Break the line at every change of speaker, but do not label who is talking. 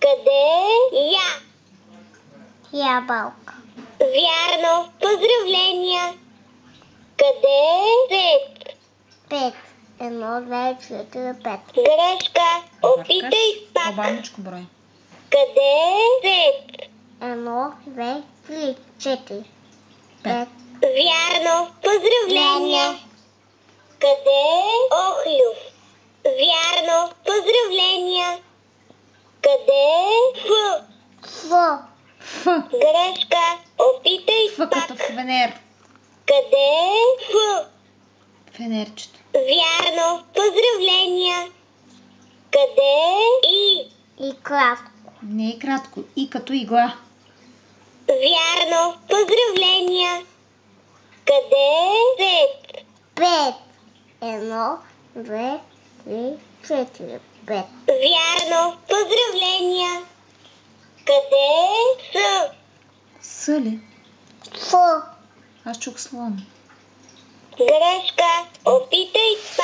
Къде е я?
Ябълка.
Вярно. Поздравления. Къде е зет?
5. 1, 2, 4, 5.
Грешка. Опитай пак.
По-бавничко брой.
Къде е зет?
1, 2, 3, 4.
5.
Вярно. Поздравления. Къде е Охлюв? Вярно. Поздравления. Къде е Ф?
Ф.
Ф.
Грешка. Опитай
Ф
пак.
като фенер.
Къде е Ф?
Фенерчето.
Вярно. Поздравления. Къде е И?
И кратко.
Не е кратко. И като игла.
Вярно. Поздравления. Къде е зет?
5. 1, 2, 3, 4, 5.
Вярно. Поздравления. Къде е С?
С ли?
Ф.
Аз чух слон.
Грешка. Опитай пак.